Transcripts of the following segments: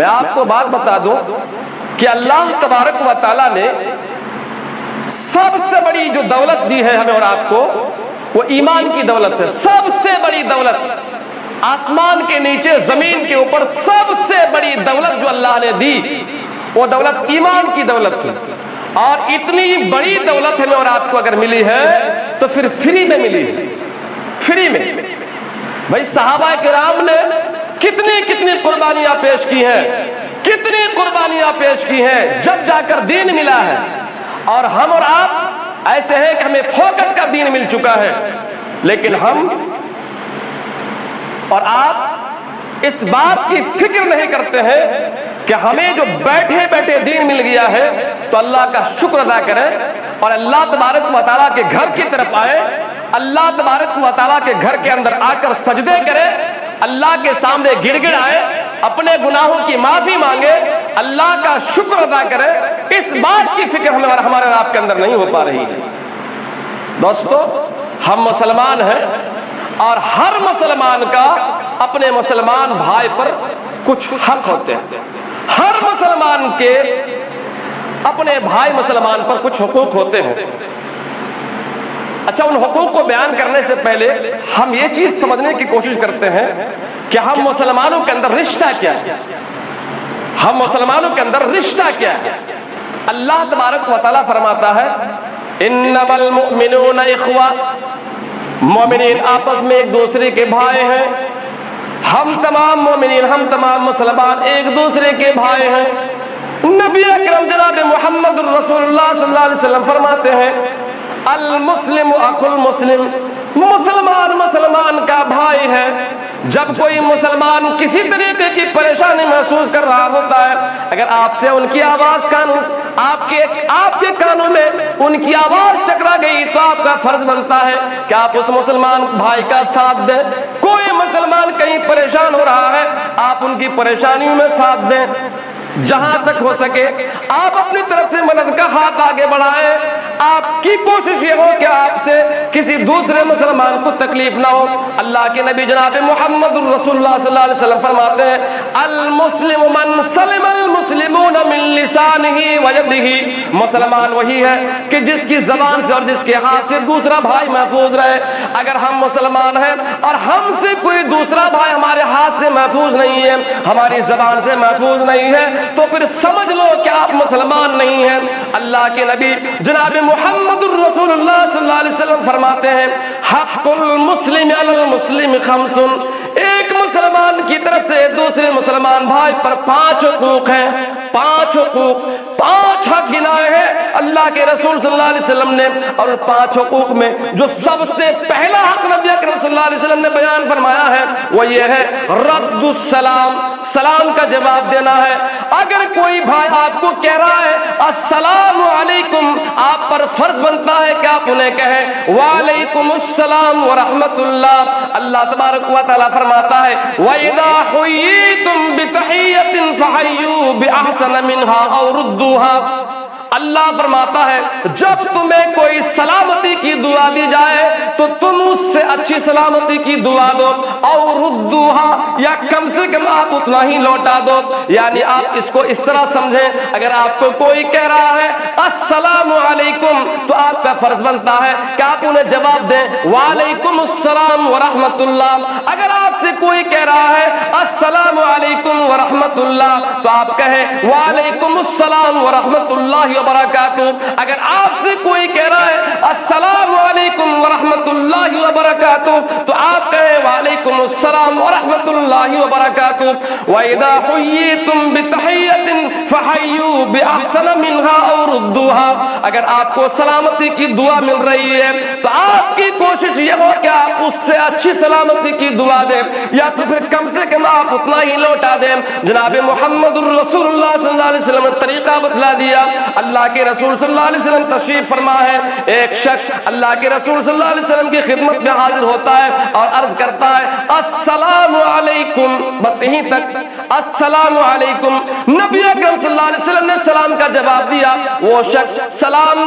میں آپ کو بات بتا دوں کہ اللہ تبارک و تعالیٰ نے سب سے بڑی جو دولت دی ہے ہمیں اور آپ کو، وہ ایمان کی دولت ہے۔ سب سے بڑی دولت، آسمان کے نیچے زمین کے اوپر سب سے بڑی دولت جو اللہ نے دی، وہ دولت ایمان کی دولت تھی۔ اور اتنی بڑی دولت ہمیں اور آپ کو اگر ملی ہے تو پھر فری میں ملی ہے، فری میں۔ بھائی صحابہ کرام نے کتنی قربانیاں پیش کی ہیں، کتنی قربانیاں پیش کی ہیں، جب جا کر دین ملا ہے۔ اور ہم اور آپ ایسے ہیں کہ ہمیں فوقٹ کا دین مل چکا ہے، لیکن ہم اور آپ اس بات کی فکر نہیں کرتے ہیں کہ ہمیں جو بیٹھے بیٹھے دین مل گیا ہے تو اللہ کا شکر ادا کریں اور اللہ تبارک و تعالیٰ کے گھر کی طرف آئے، اللہ تبارک و تعالیٰ کے گھر کے اندر آ کر سجدے کریں، اللہ کے سامنے گڑ گڑ آئے، اپنے گناہوں کی معافی مانگے، اللہ کا شکر ادا کرے۔ اس بات کی فکر ہمارے آپ کے اندر نہیں ہو پا رہی ہے۔ دوستو، ہم مسلمان ہیں اور ہر مسلمان کا اپنے مسلمان بھائی پر کچھ حق ہوتے ہیں، ہر مسلمان کے اپنے بھائی مسلمان پر کچھ حقوق ہوتے ہیں۔ اچھا، ان حقوق کو بیان کرنے سے پہلے ہم یہ چیز سمجھنے کی کوشش کرتے ہیں کہ ہم مسلمانوں کے اندر رشتہ کیا ہے، ہم مسلمانوں کے اندر رشتہ کیا ہے۔ اللہ تبارک و تعالیٰ فرماتا ہے انما المؤمنون اخوہ، مومنین آپس میں ایک دوسرے کے بھائی ہیں۔ ہم تمام مومنین، ہم تمام مسلمان ایک دوسرے کے بھائی ہیں۔ نبی اکرم جناب محمد الرسول اللہ صلی اللہ علیہ وسلم فرماتے ہیں المسلم اخو المسلم، مسلمان مسلمان کا بھائی ہے۔ جب کوئی مسلمان کسی طریقے کی پریشانی محسوس کر رہا ہوتا ہے، اگر آپ سے ان کی آواز آپ کے کانوں میں ان کی آواز ٹکرا گئی تو آپ کا فرض بنتا ہے کہ آپ اس مسلمان بھائی کا ساتھ دیں۔ کوئی مسلمان کہیں پریشان ہو رہا ہے، آپ ان کی پریشانیوں میں ساتھ دیں۔ جہاں تک ہو سکے آپ اپنی طرف سے مدد کا ہاتھ آگے بڑھائیں۔ آپ کی کوشش یہ ہو کہ آپ سے کسی دوسرے مسلمان کو تکلیف نہ ہو۔ اللہ کے نبی جناب محمد الرسول اللہ صلی اللہ علیہ وسلم فرماتے ہیں المسلم من سلم المسلمون من لسانہ ویدہ، مسلمان وہی ہے کہ جس کی زبان سے اور جس کے ہاتھ سے دوسرا بھائی محفوظ رہے۔ اگر ہم مسلمان ہیں اور ہم سے کوئی دوسرا بھائی ہمارے ہاتھ سے محفوظ نہیں ہے، ہماری زبان سے محفوظ نہیں ہے، تو پھر سمجھ لو کہ آپ مسلمان نہیں ہیں۔ اللہ کے نبی جناب محمد الرسول اللہ صلی اللہ علیہ وسلم فرماتے ہیں حق المسلم علی المسلم خمس، ایک مسلمان کی طرف سے دوسرے مسلمان بھائی پر 5 حقوق ہیں، 5 حقوق، 5 حق گنائے ہیں اللہ کے رسول صلی اللہ علیہ وسلم نے۔ اور 5 حقوق میں جو سب سے پہلا حق نبی اکرم صلی اللہ علیہ وسلم نے بیان فرمایا ہے وہ یہ ہے رد السلام، سلام کا جواب دینا ہے۔ اگر کوئی بھائی آپ کو کہہ رہا ہے السلام علیکم، آپ پر فرض بنتا ہے کہ آپ انہیں کہیں وعلیکم السلام ورحمت اللہ۔ اللہ تبارک و تعالیٰ فرماتا ہے وَإِذَا حُيِّيتُم بِتَحِيَّةٍ فَحَيُّوا بِأَحْسَنَ مِنْهَا أَوْ رُدُّوهَا۔ اللہ فرماتا ہے جب تمہیں کوئی سلامتی کی دعا دی جائے تو تم اس سے اچھی سلامتی کی دعا دو، اور ردوہا، یا کم سے کم آپ اتنا ہی لوٹا دو۔ یعنی آپ اس کو اس طرح سمجھیں، اگر آپ کو کوئی کہہ رہا ہے السلام علیکم تو آپ کا فرض بنتا ہے کہ آپ انہیں جواب دیں وعلیکم السلام ورحمت اللہ۔ اگر آپ سے کوئی کہہ رہا ہے السلام علیکم ورحمت اللہ تو آپ کہیں وعلیکم السلام ورحمت اللہ وبرکاتہ۔ اگر آپ سے کوئی کہہ رہا ہے السلام علیکم ورحمت اللہ وبرکاتہ تو آپ کہیں وعلیکم السلام ورحمت اللہ وبرکاتہ۔ وَإِذَا حُيِّيتُم بِتَحِيَّةٍ فَحَيُّوا بِأَحْسَنَ مِنْهَا أَوْ رُدُّوهَا۔ اگر آپ کو سلامتی کی دعا مل رہی ہے تو آپ کی کوشش یہ ہو کہ آپ اس سے اچھی سلامتی کی دعا دیں، یا تو پھر کم سے کم آپ اتنا ہی لوٹا دیں۔ جناب محمد الرسول اللہ صلی اللہ علیہ وسلم نے طریقہ بتلا دیا۔ اللہ کے رسول صلی اللہ علیہ وسلم تشریف فرما ہے، ایک شخص اللہ کے رسول صلی اللہ علیہ وسلم کی خدمت میں حاضر ہوتا ہے اور عرض کرتا ہے السلام علیکم، بس یہیں تک السلام علیکم۔ نبی اکرم صلی اللہ علیہ وسلم نے سلام کا جواب دیا، وہ شخص سلام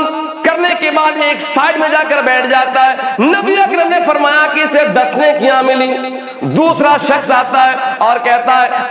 کرنے کے بعد ایک سائڈ میں جا کر بیٹھ جاتا ہے۔ نبی اکرم نے فرمایا کہ اسے 10 نیکیاں ملی۔ دوسرا شخص آتا ہے اور کہتا ہے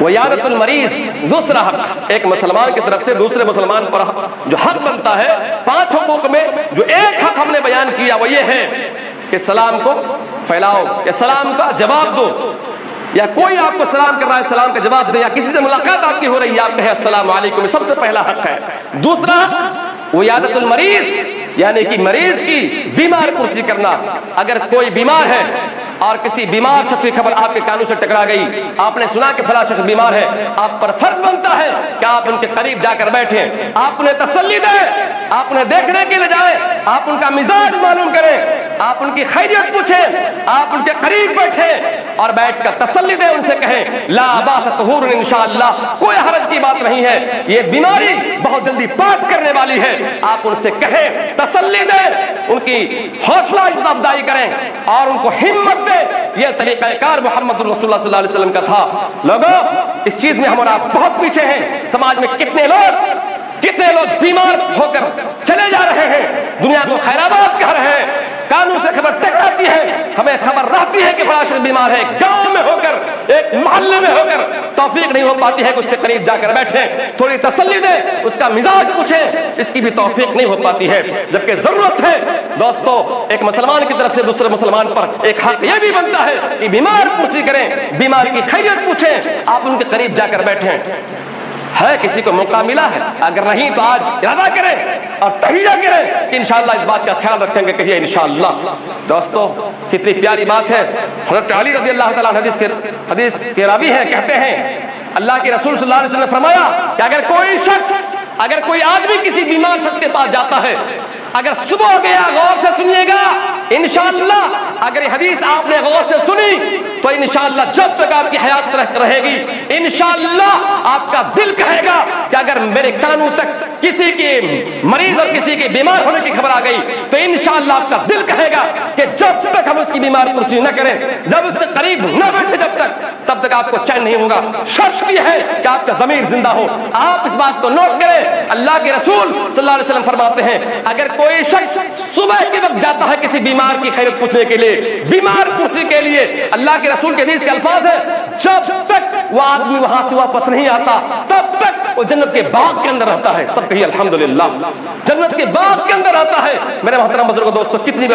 وعیادۃ المریض دوسرا حق، ایک مسلمان کی طرف سے دوسرے مسلمان پر جو حق بنتا ہے، 5 حقوق میں جو ایک حق ہم نے بیان کیا وہ یہ ہے کہ سلام کو پھیلاؤ یا سلام کا جواب دو، یا کوئی آپ کو سلام کر رہا ہے سلام کا جواب دے، یا کسی سے ملاقات آپ کی ہو رہی ہے آپ کہے السلام علیکم، یہ سب سے پہلا حق ہے۔ دوسرا حق وعیادۃ المریض، یعنی کہ مریض کی بیمار پرسی کرنا۔ اگر کوئی بیمار ہے اور کسی بیمار شخص کی خبر آپ کے کانوں سے ٹکرا گئی، آپ نے سنا کہ فلاں شخص بیمار ہے، آپ پر فرض بنتا ہے کہ آپ ان کے قریب جا کر بیٹھیں، آپ انہیں تسلی دیں، آپ انہیں دیکھنے کے لیے جائیں، آپ ان کا مزاج معلوم کریں، آپ ان کی خیریت پوچھیں، آپ ان کے قریب بیٹھیں اور بیٹھ کر تسلی دیں، ان سے کہیں لا باس طہور انشاءاللہ، کوئی حرج کی بات نہیں ہے، یہ بیماری بہت جلدی پاک کرنے والی ہے، آپ ان سے کہیں، تسلی دیں، ان کی حوصلہ افزائی کریں اور ان کو ہمت دیں۔ یہ طریقہ کار محمد رسول اللہ صلی اللہ علیہ وسلم کا تھا۔ لوگوں، اس چیز میں ہم اور آپ بہت پیچھے ہیں۔ سماج میں کتنے لوگ بیمار ہو کر چلے جا رہے ہیں، دنیا کو خیرات کہہ رہے ہیں، کانوں سے خبر ٹکراتی ہے، ہمیں خبر رہتی ہے کہ فلاں شخص بیمار ہے، گاؤں میں ہو کر، ایک محلے میں ہو کر توفیق نہیں ہو پاتی ہے کہ اس کے قریب جا کر بیٹھیں، تھوڑی تسلی دیں، اس کا مزاج پوچھیں، اس کی بھی توفیق نہیں ہو پاتی ہے، جبکہ ضرورت ہے۔ دوستو، ایک مسلمان کی طرف سے دوسرے مسلمان پر ایک حق یہ بھی بنتا ہے کہ بیمار پرسی کریں، بیمار کی خیریت پوچھیں، آپ ان کے قریب جا کر بیٹھیں۔ ہے کسی کو موقع ملا ہے؟ اگر نہیں تو آج ارادہ کریں اور تہیہ کریں کہ انشاءاللہ اس بات کا خیال رکھیں گے، کہیے انشاءاللہ۔ دوستو، کتنی پیاری بات ہے۔ حضرت علی رضی اللہ تعالیٰ عنہ حدیث کے راوی ہیں، کہتے ہیں اللہ کے رسول صلی اللہ علیہ وسلم نے فرمایا کہ اگر کوئی آدمی کسی بیمار شخص کے پاس جاتا ہے، اگر صبح گیا، غور سے سنیے گا، انشاءاللہ اگر یہ حدیث آپ نے غور سے سنی تو انشاءاللہ جب تک آپ کی حیات رہے گی، انشاءاللہ آپ کا دل کہے گا کہ اگر میرے کانوں تک کسی کے مریض اور کسی کے بیمار ہونے کی خبر آ گئی تو انشاءاللہ آپ کا دل کہے گا کہ جب تک ہم اس کی بیماری پرسی نہ کریں، جب اس کے قریب نہ بیٹھے تب تک آپ کو چین نہیں ہوگا۔ شرط یہ ہے کہ آپ کا ضمیر زندہ ہو۔ آپ اس بات کو نوٹ کریں، اللہ کے رسول صلی اللہ علیہ وسلم فرماتے ہیں اگر کوئی شخص صبح کے وقت جاتا ہے کسی بیمار کی خیریت پوچھنے کے لیے، بیمار پرسی کے لیے، اللہ کے رسول کے حدیث کے الفاظ ہیں جب تک وہ آدمی وہاں سے واپس نہیں آتا تب تک وہ جنت کے باغ کے اندر رہتا ہے۔ سب کہیے الحمدللہ، جنت کے باغ کے اندر رہتا ہے۔ میرے محترم بزرگوں، دوستو، کتنی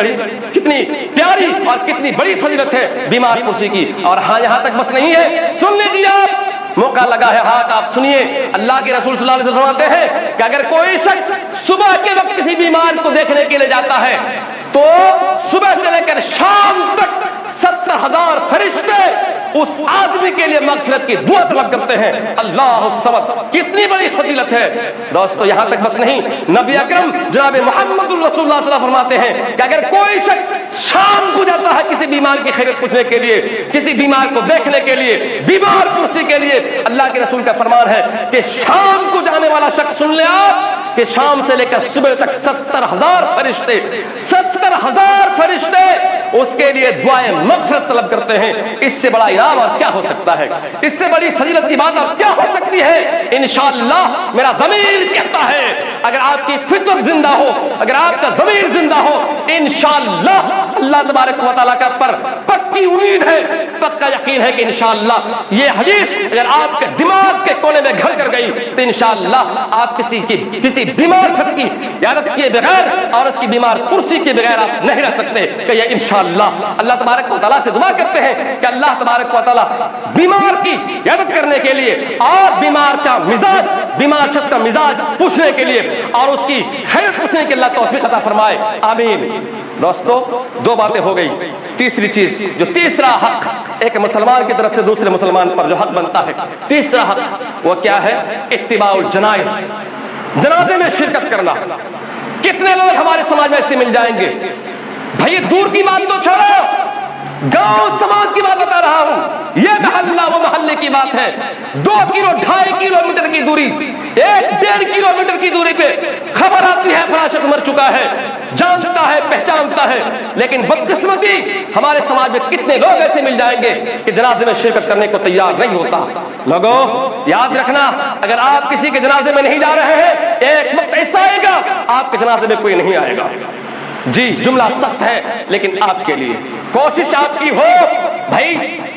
پیاری اور کتنی بڑی فضیلت ہے بیمار پرسی کی۔ اور ہاں، یہاں تک بس نہیں ہے، سن لیجیے، آپ موقع لگا ہے ہاتھ، آپ سنیے۔ اللہ کے رسول صلی اللہ علیہ وسلم فرماتے ہیں کہ اگر کوئی شخص صبح کے وقت کسی بیمار کو دیکھنے کے لیے جاتا ہے تو صبح سے لے کر شام تک 70,000 فرشتے اس آدمی کے لیے مغفرت کی دعا طلب کرتے ہیں۔ اللہ الصمد، کتنی بڑی فضیلت ہے۔ دوستو، یہاں تک بس نہیں، نبی اکرم جناب محمد رسول اللہ صلی اللہ علیہ وسلم فرماتے ہیں کہ اگر کوئی شخص شام کو جاتا ہے کسی بیمار کی خیریت پوچھنے کے لیے، کسی بیمار کو دیکھنے کے لیے، بیمار پرسی کے لیے، اللہ کے رسول کا فرمان ہے کہ شام کو جانے والا شخص، سن لیں آپ، کہ شام سے لے کر صبح تک 70,000 فرشتے 70,000 فرشتے اس کے لیے دعائیں مغفرت طلب کرتے ہیں۔ اس سے بڑا انعام اور کیا ہو سکتا ہے؟ اس سے بڑی فضیلت کی بات اور کیا ہو سکتی ہے؟ انشاءاللہ میرا ضمیر کہتا ہے اگر آپ کی فطر زندہ ہو، اگر آپ کا ضمیر زندہ ہو، انشاءاللہ اللہ تبارک و تعالیٰ کا پر پکی امید ہے، پکا یقین ہے کہ انشاءاللہ یہ حدیث اگر آپ کے دماغ کے کونے میں گھر کر گئی تو انشاءاللہ آپ کسی بیمار شخص کی عیادت کیے بغیر اور اس کی بیمار کرسی کے بغیر آپ نہیں رہ سکتے۔ کہ یہ انشاءاللہ اللہ تبارک و تعالیٰ سے دعا کرتے ہیں کہ اللہ تبارک و تعالیٰ بیمار کی عیادت کرنے کے لیے اور بیمار شخص کا مزاج پوچھنے کے لیے اور اس کی خیریت پوچھنے کے اللہ توفیق عطا فرمائے، آمین۔ دوستو، 2 باتیں ہو گئی۔ تیسری چیز، جو تیسرا حق ایک مسلمان کی طرف سے دوسرے مسلمان پر جو حق بنتا ہے، تیسرا حق وہ کیا ہے؟ اتباع الجنائز، جنازے میں شرکت کرنا۔ کتنے لوگ ہمارے سماج میں ایسے مل جائیں گے؟ بھائی دور کی بات تو چھوڑو، گاؤں سماج کی بات بتا رہا ہوں، یہ محلہ وہ محلے کی بات ہے۔ 2 کلو 2.5 کلومیٹر کی دوری، 1.5 کلومیٹر کی دوری پہ خبر آتی ہے فلاں شخص مر چکا ہے، جانتا ہے، پہچانتا ہے، لیکن بدقسمتی ہمارے سماج میں کتنے لوگ ایسے مل جائیں گے کہ جنازے میں شرکت کرنے کو تیار نہیں ہوتا۔ لوگوں، یاد رکھنا، اگر آپ کسی کے جنازے میں نہیں جا رہے ہیں، ایک وقت ایسا آئے گا آپ کے جنازے میں کوئی نہیں آئے گا۔ جی، جملہ سخت ہے لیکن آپ کے لیے کوشش آپ کی ہو، بھائی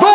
2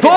2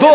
2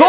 2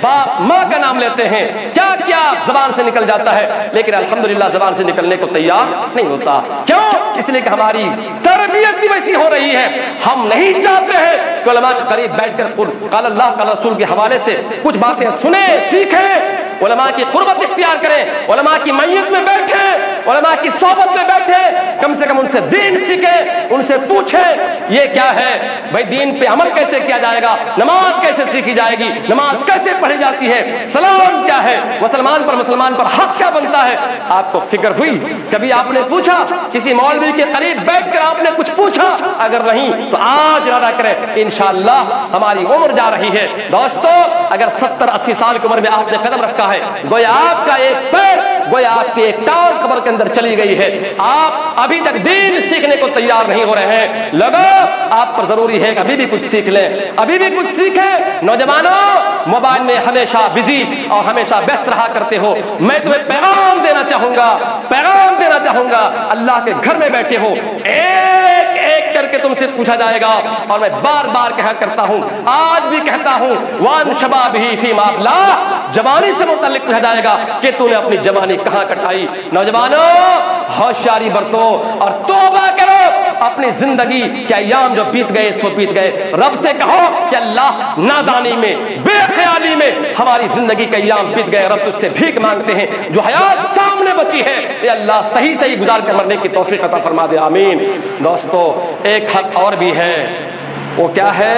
باپ ماں کا نام لیتے ہیں، کیا کیا زبان سے نکل جاتا ہے، لیکن الحمدللہ زبان سے نکلنے کو تیار نہیں ہوتا۔ کیوں؟ اس لیے کہ ہماری تربیت بھی ویسی ہو رہی ہے۔ ہم نہیں چاہتے ہیں کہ علماء کے قریب بیٹھ کر قال اللہ قال رسول کے حوالے سے کچھ باتیں سنیں، سیکھیں، علماء کی قربت اختیار کریں، علماء کی میت میں بیٹھیں، علماء کی صحبت میں بیٹھیں، کم سے کم ان سے دین سیکھیں، ان سے پوچھیں یہ کیا ہے بھائی، دین پہ عمل کیسے کیا جائے گا، نماز کیسے سیکھی جائے گی، نماز کیسے پڑھی جاتی ہے، سلام کیا ہے، مسلمان پر حق کیا بنتا ہے۔ آپ کو فکر ہوئی؟ کبھی آپ نے پوچھا کسی مولوی کے قریب بیٹھ کر آپ نے کچھ پوچھا؟ اگر نہیں تو آج ارادہ کریں، انشاءاللہ ہماری عمر جا رہی ہے۔ دوستو اگر 70-80 سال کی عمر میں آپ نے قدم رکھا ہے، گویا آپ کا ایک پیر، گویا آپ کی ایک ٹانگ قبر کے اندر چلی گئی ہے، آپ ابھی تک دین سیکھنے کو تیار نہیں ہو رہے ہیں۔ لگو آپ پر ضروری ہے کہ ابھی بھی کچھ سیکھ لیں، ابھی بھی کچھ سیکھیں۔ نوجوانوں موبائل میں ہمیشہ بزی اور ہمیشہ ویست رہا کرتے ہو، میں تمہیں پیغام دینا چاہوں گا، اللہ کے گھر میں بیٹھے ہو، ایک ایک کر کے تم سے پوچھا جائے گا، اور میں بار بار کہا کرتا ہوں، آج بھی کہتا ہوں، وان شبابہ فیما ابلاہ، جوانی سے متعلق پوچھا جائے گا کہ تو نے اپنی جوانی کہاں کٹائی۔ نوجوانوں ہوشیاری برتو اور توبہ کرو، اپنی زندگی کے ایام جو بیت گئے سو بیت گئے، رب سے کہو کہ اللہ نادانی میں، بے خیالی میں ہماری زندگی کے ایام بیت گئے، رب تجھ سے بھیک مانگتے ہیں، جو حیات سامنے بچی ہے اے اللہ صحیح صحیح گزار کر مرنے کی توفیق عطا فرما دے، آمین۔ دوستو ایک حق اور بھی ہے، وہ کیا ہے؟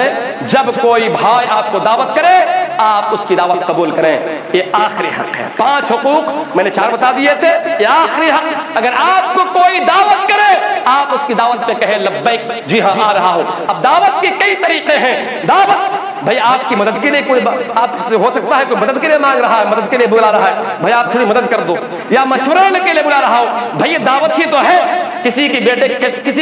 جب کوئی بھائی آپ کو دعوت کرے آپ اس کی دعوت قبول کریں، یہ آخری حق ہے۔ 5 حقوق میں نے 4 بتا دیے تھے، یہ آخری حق۔ اگر آپ کو کوئی دعوت کرے آپ اس کی دعوت پہ کہیں لبیک، جی ہاں آ رہا ہوں۔ اب دعوت کے کئی طریقے ہیں۔ دعوت بھائی آپ کی مدد کے لیے کوئی آپ سے ہو سکتا ہے کوئی مدد کے لیے مانگ رہا ہے، مدد کے لیے بلا رہا ہے، بھائی آپ تھوڑی مدد کر دو، یا مشورے کے لیے بلا رہا ہو، بھائی یہ دعوت ہی تو ہے۔ کسی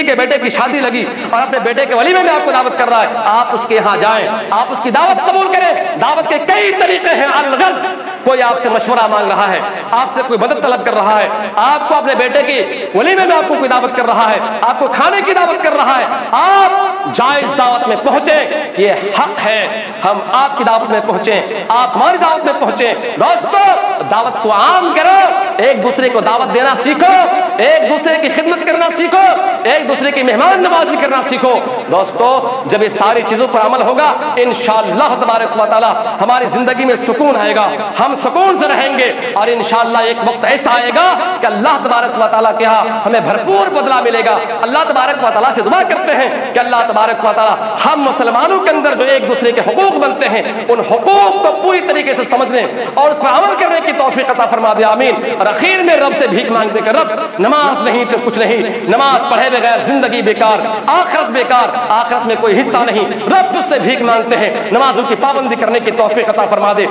کے بیٹے کی شادی لگی اور اپنے بیٹے کے ولیمے میں آپ کو دعوت کر رہا ہے، آپ اس کے یہاں جائیں، آپ اس کی دعوت قبول کریں۔ دعوت کے کئی طریقے ہیں۔ الغرض کوئی آپ سے مشورہ مانگ رہا ہے، آپ سے کوئی مدد طلب کر رہا ہے، آپ کو اپنے بیٹے کی ولیمے میں آپ کو کوئی دعوت کر رہا ہے، آپ کو کھانے کی دعوت کر رہا ہے، آپ جائز دعوت میں پہنچیں، یہ حق ہے ہم آپ کی دعوت میں پہنچیں، آپ ہماری دعوت میں پہنچیں۔ دوستو دعوت کو عام کرو، ایک دوسرے کو دعوت دینا سیکھو، ایک دوسرے کی خدمت کرنا سیکھو، ایک دوسرے کی مہمان نوازی کرنا سیکھو۔ دوستو جب یہ ساری چیزوں پر عمل ہوگا انشاءاللہ تبارک و تعالی ہماری زندگی میں سکون آئے گا، ہم سکون سے رہیں گے، اور انشاءاللہ ایک وقت ایسا آئے گا کہ اللہ تبارک و تعالی کے ہاں ہمیں بھرپور بدلہ ملے گا۔ اللہ تبارک و تعالی سے دعا کرتے ہیں کہ اللہ تبارک و تعالی ہم مسلمانوں کے اندر جو ایک دوسرے کے حقوق بنتے ہیں ان حقوق کو پوری طریقے سے سمجھنے اور اس پر عمل کرنے کی توفیق عطا فرما دے، آمین۔ اور اخیر میں رب سے بھیک مانگتے کہ رب نماز نہیں تو کچھ نہیں، نماز پڑھے بغیر زندگی بیکار، آخرت بیکار، آخرت میں کوئی حصہ نہیں، رب تجھ سے بھیک مانگتے ہیں نمازوں کی پابندی کرنے کی توفیق عطا فرما دے۔